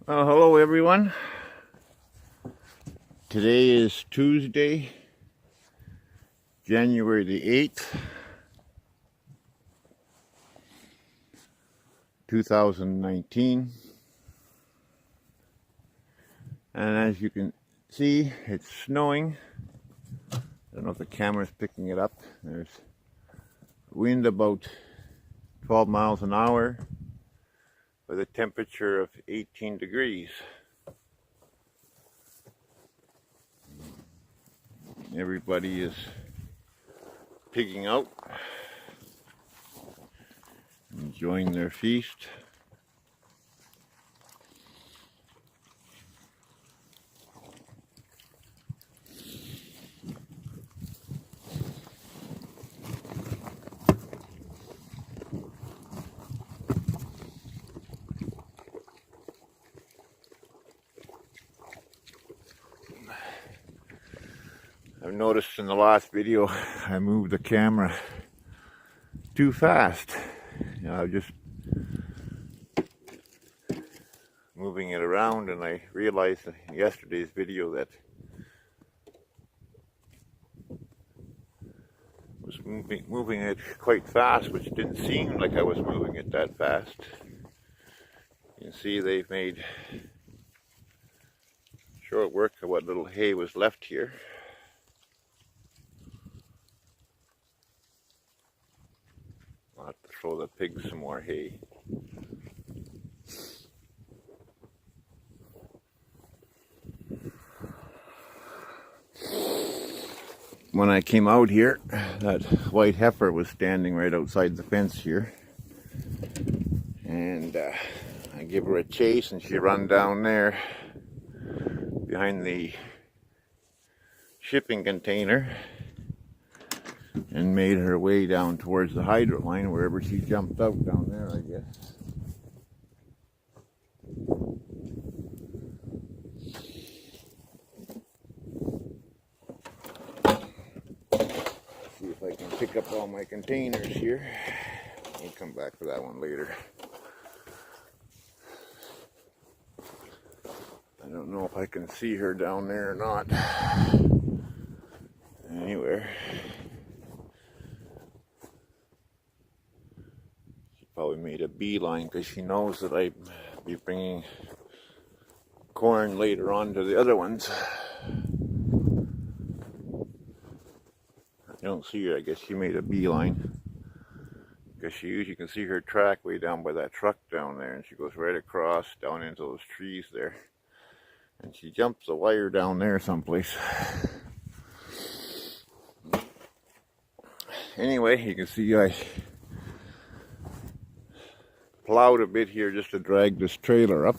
Well, hello everyone. Today is Tuesday, January the 8th, 2019. And as you can see, it's snowing. I don't know if the camera's picking it up. There's wind about 12 miles an hour with a temperature of 18 degrees. Everybody is pigging out, enjoying their feast. I've noticed in the last video I moved the camera too fast. I'm just moving it around, and I realized in yesterday's video that I was moving it quite fast, which didn't seem like I was moving it that fast. You can see they've made short work of what little hay was left here. I'll have to throw the pigs some more hay. When I came out here, that white heifer was standing right outside the fence here. And I gave her a chase, and she run down there behind the shipping container and made her way down towards the hydrant line, wherever she jumped out down there, I guess. See if I can pick up all my containers here. I'll come back for that one later. I don't know if I can see her down there or not. Anywhere. She probably made a beeline because she knows that I'd be bringing corn later on to the other ones. I don't see her. I guess she made a beeline. Because you can see her track way down by that truck down there, and she goes right across down into those trees there. And she jumps the wire down there someplace. Anyway, you can see I plowed a bit here just to drag this trailer up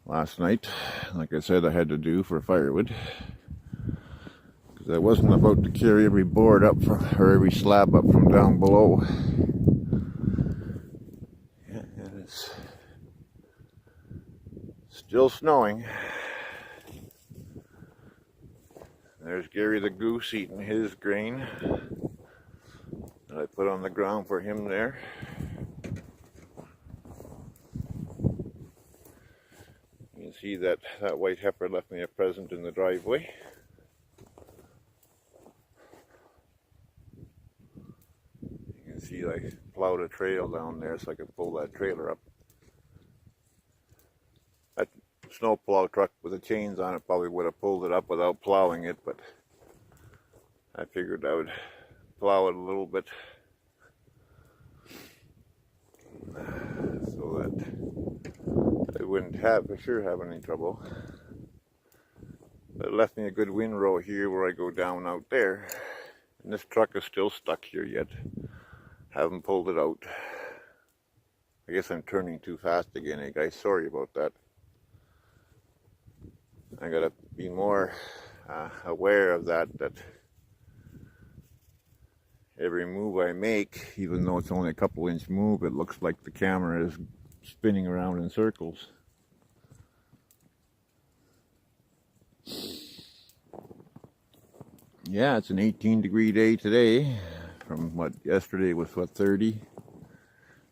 last night. Like I said, I had to do for firewood. Because I wasn't about to carry every board up from, or every slab up from down below. Yeah, and it's still snowing. There's Gary the goose eating his grain that I put on the ground for him there. You can see that white heifer left me a present in the driveway. You can see I plowed a trail down there so I could pull that trailer up. That snowplow truck with the chains on it probably would have pulled it up without plowing it, but I figured I would plow it a little bit so that I wouldn't for sure have any trouble. But it left me a good windrow here where I go down out there, and this truck is still stuck here yet. Haven't pulled it out. I guess I'm turning too fast again, eh guys? Sorry about that. I gotta be more aware of that every move I make, even though it's only a couple inch move, it looks like the camera is spinning around in circles. Yeah, it's an 18-degree day today, from what yesterday was, what, 30?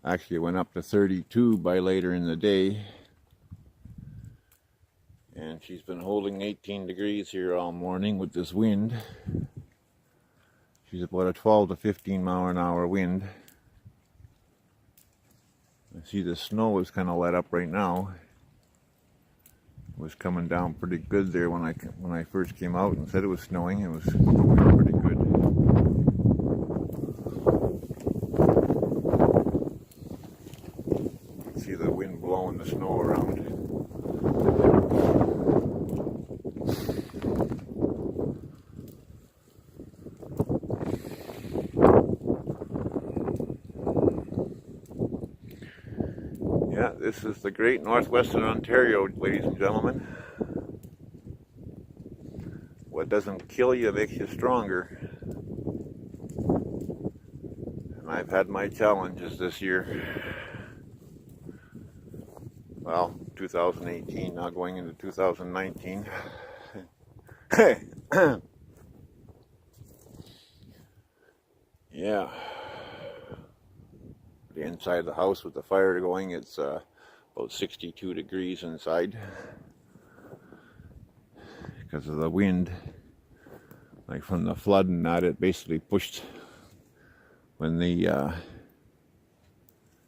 Actually, it went up to 32 by later in the day. And she's been holding 18 degrees here all morning with this wind. She's about a 12 to 15 mile an hour wind. I see the snow is kind of let up right now. It was coming down pretty good there when I first came out and said it was snowing. It was pretty good. You can see the wind blowing the snow around. Yeah, this is the great northwestern Ontario, ladies and gentlemen. What doesn't kill you makes you stronger. And I've had my challenges this year. Well, 2018, now going into 2019. Yeah. The inside of the house with the fire going, it's about 62 degrees inside because of the wind, like from the flood and that. It basically pushed when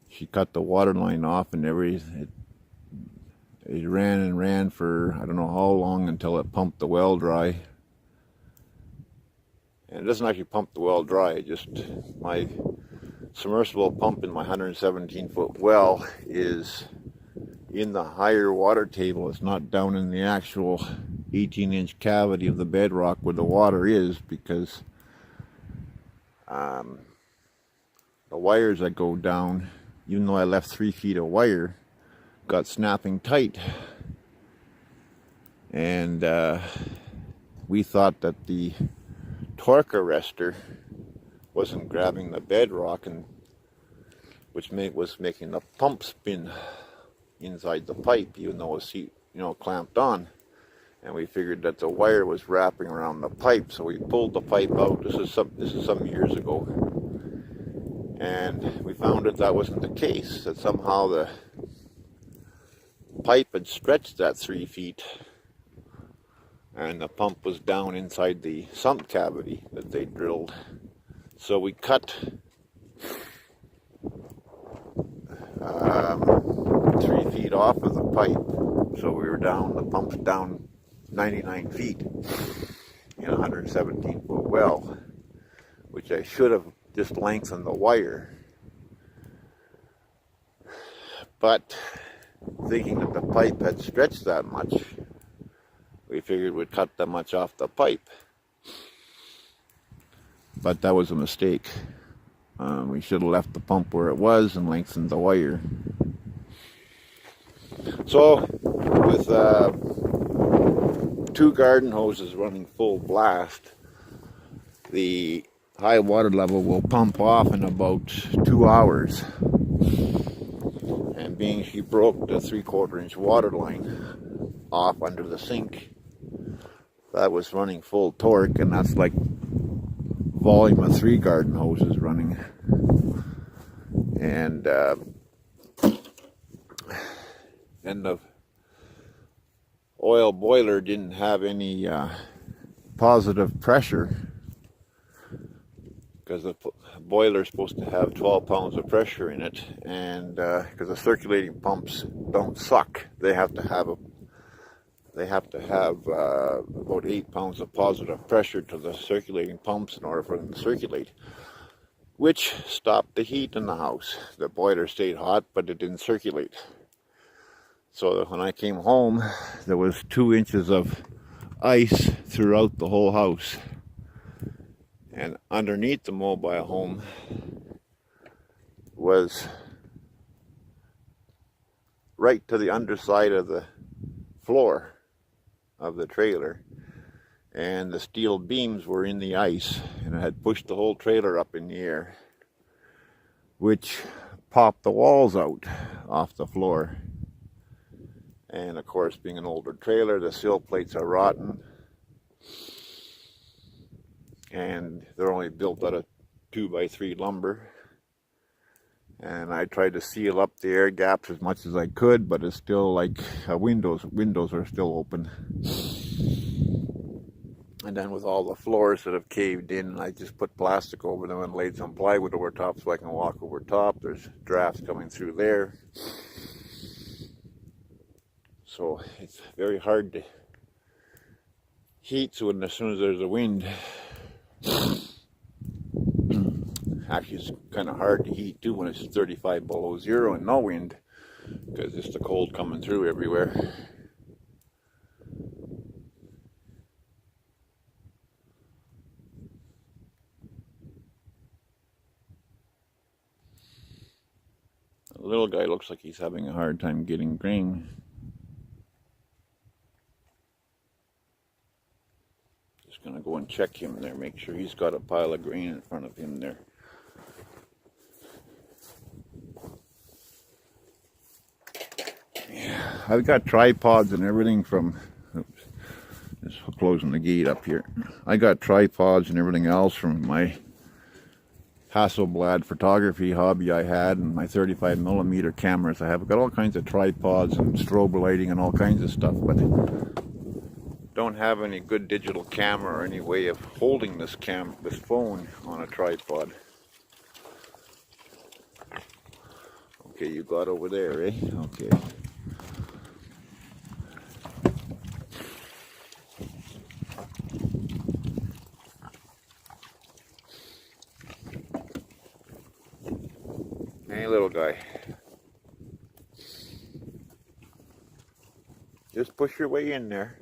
she cut the water line off, and it ran and ran for I don't know how long until it pumped the well dry. And it doesn't actually pump the well dry, it just, my submersible pump in my 117-foot well is in the higher water table. It's not down in the actual 18-inch cavity of the bedrock where the water is, because the wires that go down, even though I left 3 feet of wire, got snapping tight. And we thought that the torque arrestor wasn't grabbing the bedrock, and which was making the pump spin inside the pipe, even though it was clamped on. And we figured that the wire was wrapping around the pipe, so we pulled the pipe out. This is some years ago, and we found that wasn't the case. That somehow the pipe had stretched that 3 feet, and the pump was down inside the sump cavity that they drilled. So we cut 3 feet off of the pipe, so we were down, the pump's down 99 feet in a 117-foot well, which I should have just lengthened the wire. But thinking that the pipe had stretched that much, we figured we'd cut that much off the pipe. But that was a mistake. We should have left the pump where it was and lengthened the wire. So, with 2 garden hoses running full blast, the high water level will pump off in about 2 hours. And being she broke the 3/4 inch water line off under the sink, that was running full torque, and that's like volume of 3 garden hoses running. And the oil boiler didn't have any positive pressure, because the boiler is supposed to have 12 pounds of pressure in it, and because the circulating pumps don't suck, they have to have about 8 pounds of positive pressure to the circulating pumps in order for them to circulate, which stopped the heat in the house. The boiler stayed hot, but it didn't circulate. So when I came home, there was 2 inches of ice throughout the whole house. And underneath the mobile home was right to the underside of the floor of the trailer, and the steel beams were in the ice, and it had pushed the whole trailer up in the air, which popped the walls out off the floor. And of course, being an older trailer, the sill plates are rotten, and they're only built out of 2x3 lumber, And I tried to seal up the air gaps as much as I could, but it's still like windows are still open. And then with all the floors that have caved in, I just put plastic over them and laid some plywood over top so I can walk over top. There's drafts coming through there. So it's very hard to heat as soon as there's a wind. Actually, it's kind of hard to heat too when it's 35 below zero and no wind, because it's the cold coming through everywhere. The little guy looks like he's having a hard time getting grain. Just gonna go and check him there, make sure he's got a pile of grain in front of him there. Yeah, I've got tripods and everything from, oops, just closing the gate up here. I got tripods and everything else from my Hasselblad photography hobby I had, and my 35mm cameras I have. I've got all kinds of tripods and strobe lighting and all kinds of stuff, but don't have any good digital camera or any way of holding this phone on a tripod. Okay, you got over there, eh? Okay. Hey, little guy. Just push your way in there.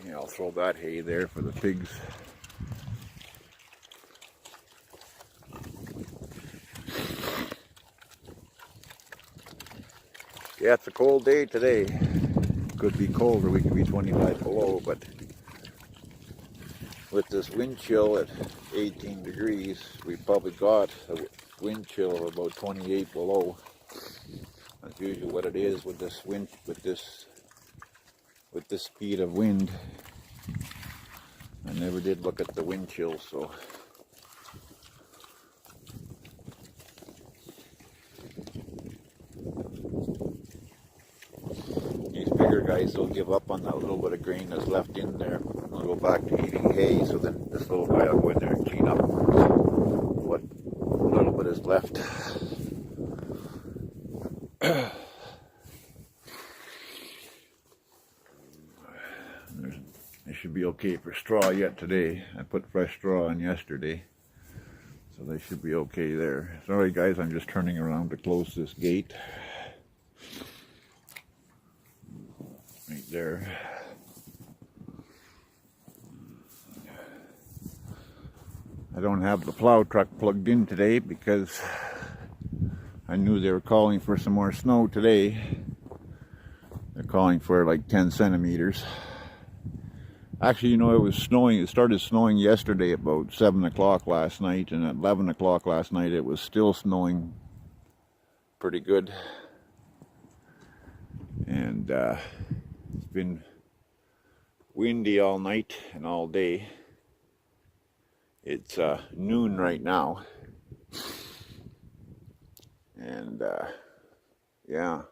Yeah, I'll throw that hay there for the pigs. Yeah, it's a cold day today. Could be colder, we could be 25 below, but with this wind chill at 18 degrees, we probably got a wind chill of about 28 below. That's usually what it is with this wind, with this speed of wind. I never did look at the wind chill, so. These bigger guys will give up on that little bit of grain that's left in there. They'll go back to eating hay, so then this little guy will go in there and clean up what little bit is left. It should be okay for straw yet today. I put fresh straw in yesterday, so they should be okay there. Sorry guys, I'm just turning around to close this gate. Right there. I don't have the plow truck plugged in today because I knew they were calling for some more snow today. They're calling for like 10 centimeters. Actually, you know, it was snowing. It started snowing yesterday about 7 o'clock last night, and at 11 o'clock last night it was still snowing pretty good. And it's been windy all night and all day. It's noon right now. And yeah.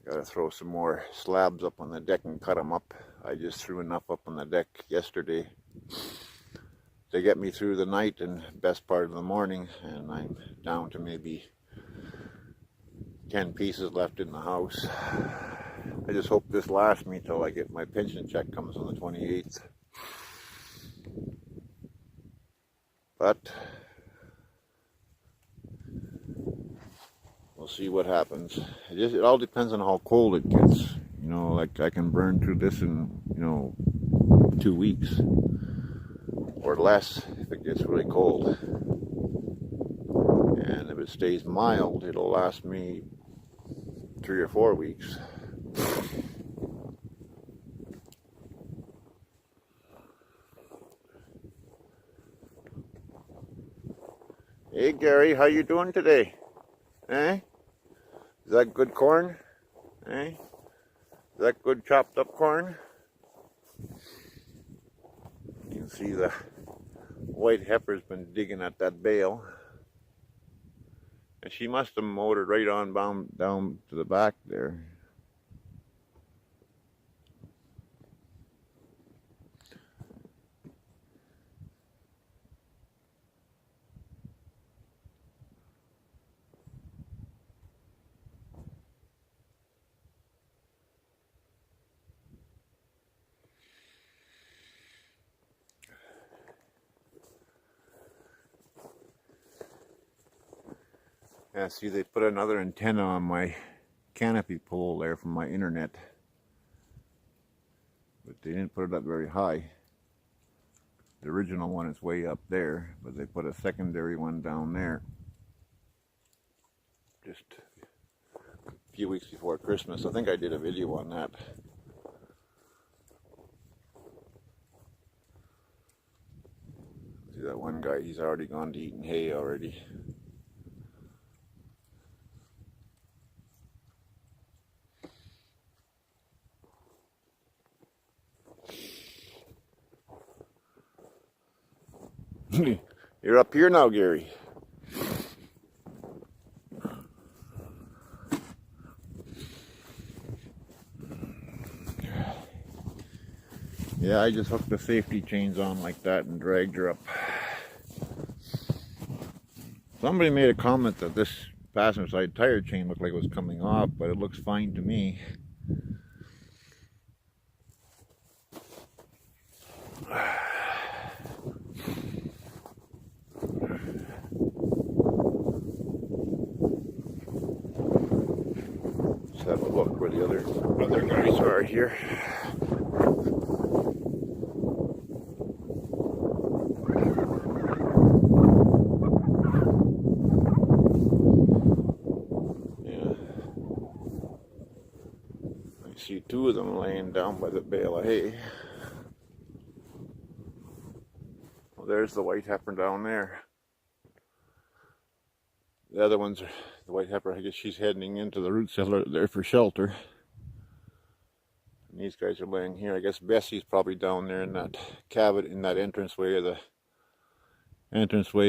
Got to throw some more slabs up on the deck and cut them up. I just threw enough up on the deck yesterday to get me through the night and best part of the morning, and I'm down to maybe 10 pieces left in the house. I just hope this lasts me till I get my pension check comes on the 28th. But we'll see what happens. It all depends on how cold it gets. You know, like I can burn through this in, 2 weeks or less if it gets really cold. And if it stays mild, it'll last me 3 or 4 weeks. Hey Gary, how you doing today? Eh? Is that good corn? Eh? Is that good chopped up corn? You can see the white heifer's been digging at that bale. And she must have mowed it right on down to the back there. Yeah, see, they put another antenna on my canopy pole there from my internet. But they didn't put it up very high. The original one is way up there, but they put a secondary one down there. Just a few weeks before Christmas. I think I did a video on that. See that one guy, he's already gone to eating hay already. You're up here now, Gary. Yeah, I just hooked the safety chains on like that and dragged her up. Somebody made a comment that this passenger side tire chain looked like it was coming off, but it looks fine to me. Let's have a look where the other guys are here. See two of them laying down by the bale of hay. Well, there's the white heifer down there. The other one's the white heifer. I guess she's heading into the root cellar there for shelter. And these guys are laying here. I guess Bessie's probably down there in that cavity, in that entranceway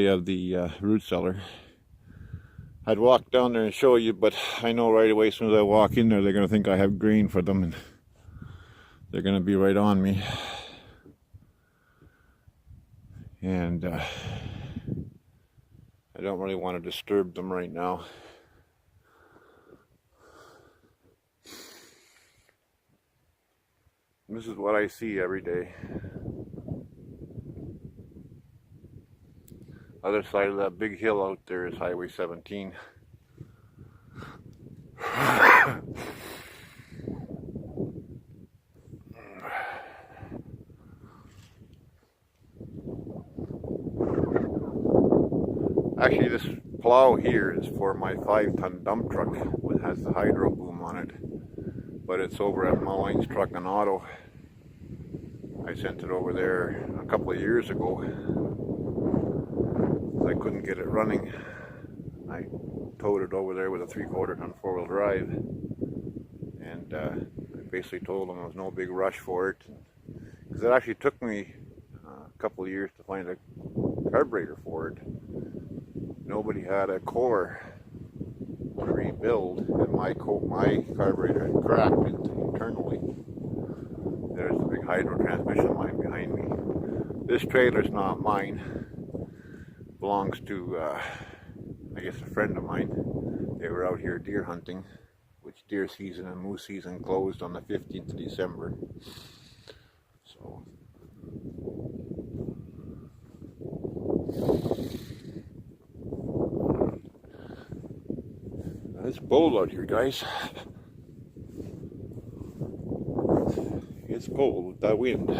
of the root cellar. I'd walk down there and show you, but I know right away as soon as I walk in there, they're going to think I have grain for them, and they're going to be right on me. And I don't really want to disturb them right now. This is what I see every day. Other side of that big hill out there is Highway 17. Actually, this plow here is for my 5-ton dump truck. It has the hydro boom on it, but it's over at Mulline's Truck and Auto. I sent it over there a couple of years ago. I couldn't get it running. I towed it over there with a 3/4 ton 4-wheel drive, and I basically told them there was no big rush for it, because it actually took me a couple of years to find a carburetor for it. Nobody had a core to rebuild, and my carburetor had cracked internally. There's the big hydro transmission line behind me. This trailer's not mine. Belongs to, I guess, a friend of mine. They were out here deer hunting, which deer season and moose season closed on the 15th of December. So, it's cold out here, guys. It's cold with that wind.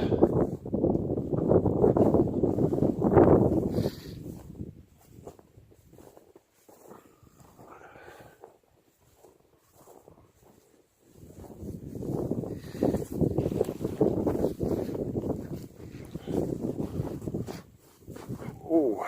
Oh,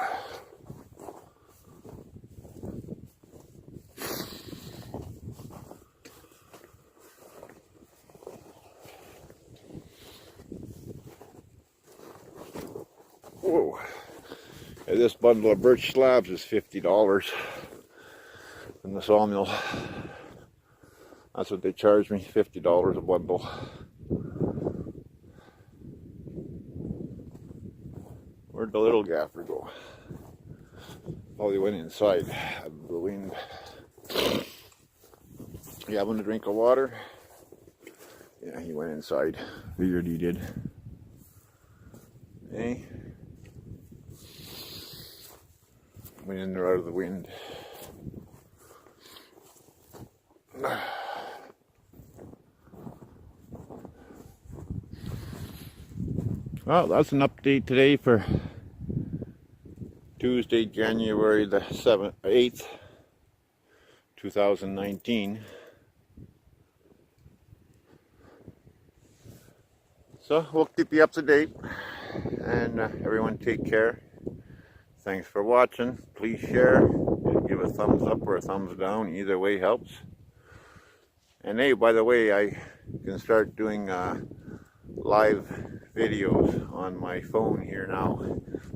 Whoa. And this bundle of birch slabs is $50 in the sawmill. That's what they charge me, $50 a bundle. Where'd the little gaffer go? Oh, he went inside the wind. You having a drink of water? Yeah, he went inside. Figured he did. Hey. Went in there out of the wind. Well, that's an update today for Tuesday, January the 8th, 2019. So we'll keep you up to date, and everyone take care. Thanks for watching. Please share, give a thumbs up or a thumbs down. Either way helps. And hey, by the way, I can start doing live videos on my phone here now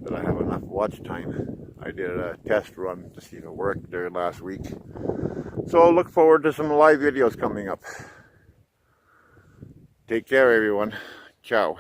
that I have enough watch time. I did a test run to see if it worked there last week. So I'll look forward to some live videos coming up. Take care, everyone. Ciao.